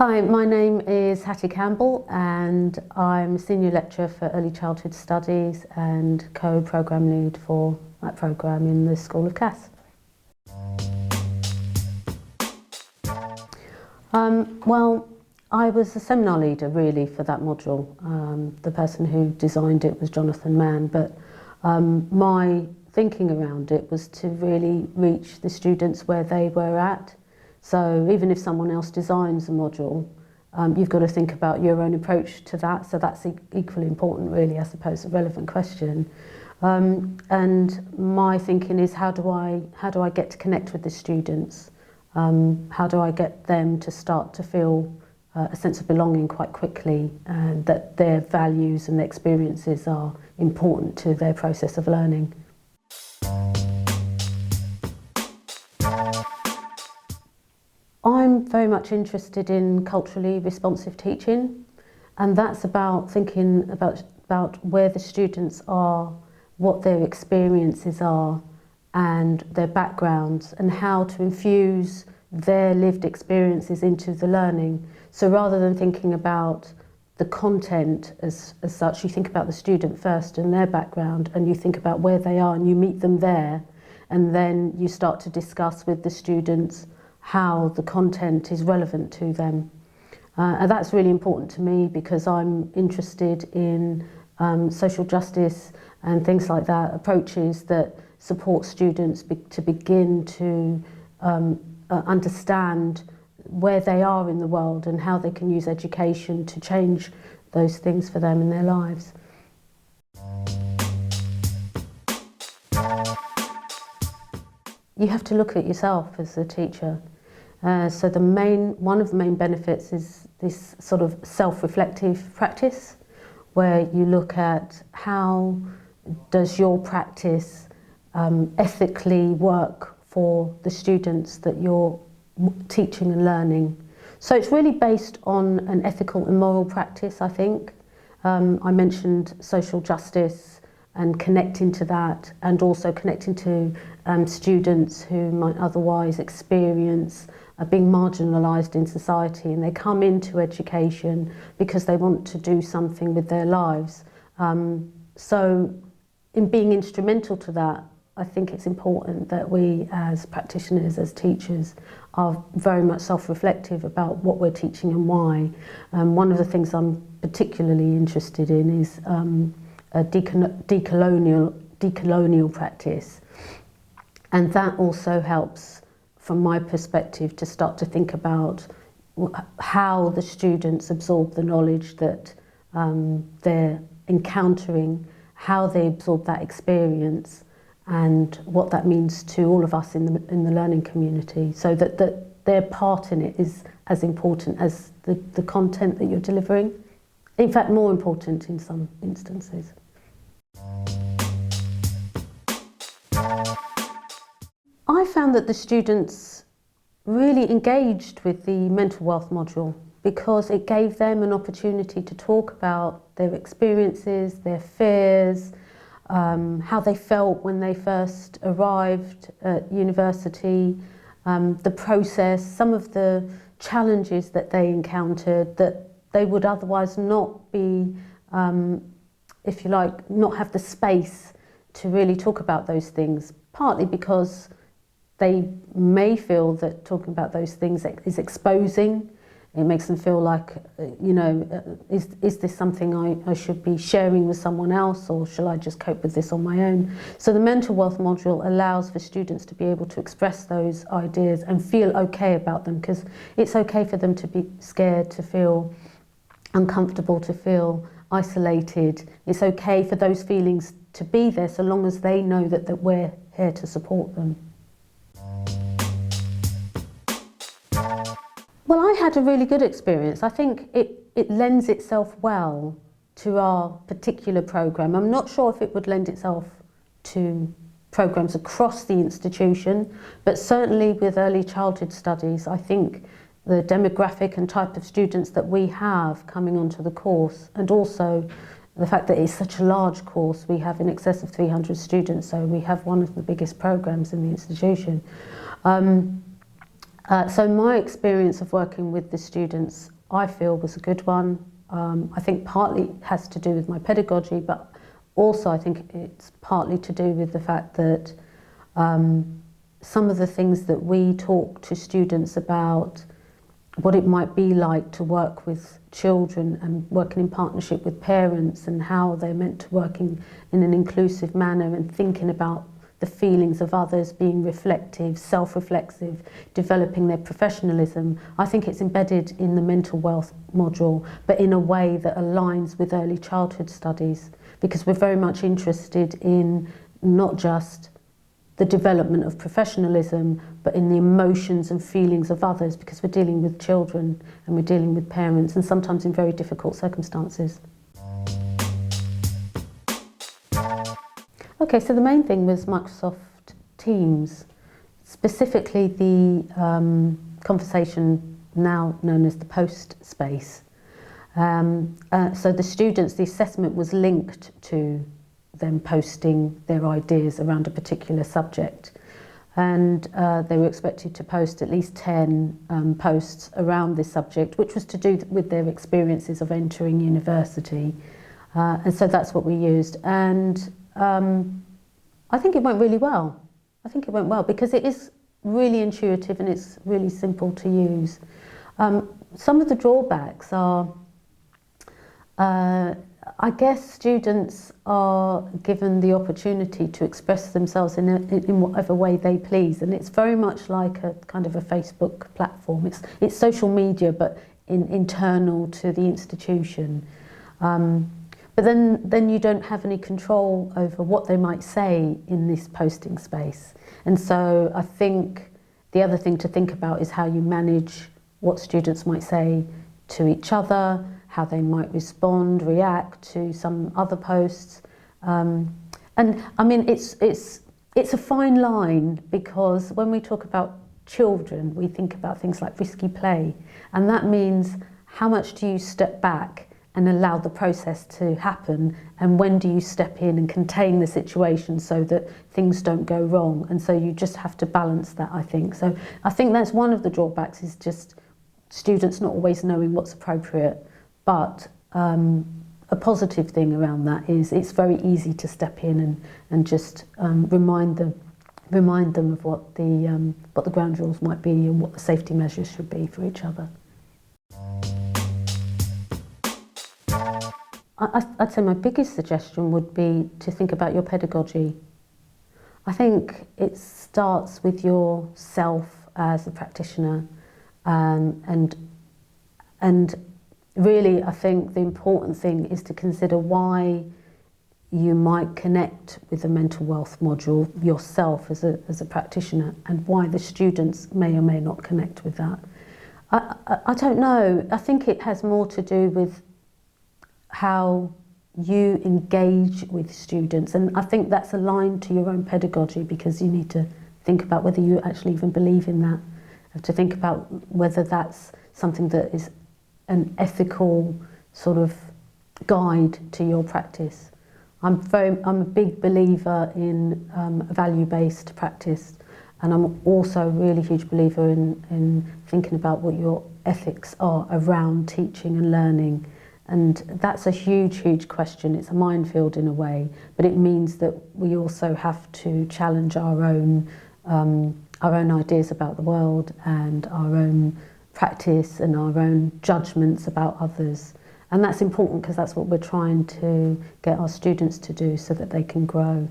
Hi, my name is Hattie Campbell and I'm Senior Lecturer for Early Childhood Studies and Co-Programme Lead for that programme in the School of CAS. Well, I was the seminar leader really for that module. The person who designed it was Jonathan Mann, but my thinking around it was to really reach the students where they were at. So even if someone else designs a module, you've got to think about your own approach to that. So that's equally important really, I suppose, a relevant question. And my thinking is how do I get to connect with the students? How do I get them to start to feel a sense of belonging quite quickly, and that their values and their experiences are important to their process of learning? I'm very much interested in culturally responsive teaching, and that's about thinking about where the students are, what their experiences are and their backgrounds, and how to infuse their lived experiences into the learning. So rather than thinking about the content as such, you think about the student first and their background, and you think about where they are and you meet them there, and then you start to discuss with the students how the content is relevant to them. And that's really important to me because I'm interested in social justice and things like that, approaches that support students to begin to understand where they are in the world and how they can use education to change those things for them in their lives. You have to look at yourself as a teacher. So one of the main benefits is this sort of self-reflective practice, where you look at how does your practice ethically work for the students that you're teaching and learning. So it's really based on an ethical and moral practice, I think. I mentioned social justice and connecting to that, and also connecting to students who might otherwise experience being marginalised in society, and they come into education because they want to do something with their lives. So in being instrumental to that, I think it's important that we as practitioners, as teachers, are very much self-reflective about what we're teaching and why. One of the things I'm particularly interested in is a decolonial practice, and that also helps, from my perspective, to start to think about how the students absorb the knowledge that they're encountering, how they absorb that experience, and what that means to all of us in the learning community, so that their part in it is as important as the content that you're delivering. In fact, more important in some instances. I found that the students really engaged with the mental wealth module because it gave them an opportunity to talk about their experiences, their fears, how they felt when they first arrived at university, the process, some of the challenges that they encountered that they would otherwise not be, if you like, not have the space to really talk about those things, partly because they may feel that talking about those things is exposing. It makes them feel like, is this something I should be sharing with someone else, or shall I just cope with this on my own? So the mental wealth module allows for students to be able to express those ideas and feel okay about them, because it's okay for them to be scared, to feel uncomfortable, to feel isolated. It's okay for those feelings to be there, so long as they know that we're here to support them. Well, I had a really good experience. I think it lends itself well to our particular programme. I'm not sure if it would lend itself to programmes across the institution, but certainly with early childhood studies, I think the demographic and type of students that we have coming onto the course, and also the fact that it's such a large course, we have in excess of 300 students, so we have one of the biggest programmes in the institution. So my experience of working with the students I feel was a good one. I think partly it has to do with my pedagogy, but also I think it's partly to do with the fact that some of the things that we talk to students about, what it might be like to work with children and working in partnership with parents, and how they're meant to work in an inclusive manner, and thinking about the feelings of others, being reflective, self-reflexive, developing their professionalism. I think it's embedded in the mental wealth module, but in a way that aligns with early childhood studies, because we're very much interested in not just the development of professionalism, but in the emotions and feelings of others, because we're dealing with children and we're dealing with parents, and sometimes in very difficult circumstances. Okay, so the main thing was Microsoft Teams, specifically the conversation now known as the post space. So the students, the assessment was linked to them posting their ideas around a particular subject, and they were expected to post at least 10 posts around this subject, which was to do with their experiences of entering university, and so that's what we used. And I think it went really well. I think it went well because it is really intuitive and it's really simple to use. Some of the drawbacks are, I guess students are given the opportunity to express themselves in whatever way they please, and it's very much like a kind of a Facebook platform. It's social media, but internal to the institution. But then you don't have any control over what they might say in this posting space. And so I think the other thing to think about is how you manage what students might say to each other, how they might respond, react to some other posts. And I mean, it's a fine line, because when we talk about children, we think about things like risky play. And that means, how much do you step back and allow the process to happen, and when do you step in and contain the situation so that things don't go wrong? And so you just have to balance that, I think. So I think that's one of the drawbacks, is just students not always knowing what's appropriate. But a positive thing around that is it's very easy to step in and just remind them of what the ground rules might be and what the safety measures should be for each other. I'd say my biggest suggestion would be to think about your pedagogy. I think it starts with yourself as a practitioner, and really I think the important thing is to consider why you might connect with the mental wealth module yourself as a practitioner, and why the students may or may not connect with that. I don't know. I think it has more to do with how you engage with students, and I think that's aligned to your own pedagogy, because you need to think about whether you actually even believe in that. You have to think about whether that's something that is an ethical sort of guide to your practice. I'm a big believer in value-based practice, and I'm also a really huge believer in thinking about what your ethics are around teaching and learning. And that's a huge, huge question. It's a minefield in a way, but it means that we also have to challenge our own ideas about the world, and our own practice, and our own judgments about others. And that's important, because that's what we're trying to get our students to do, so that they can grow.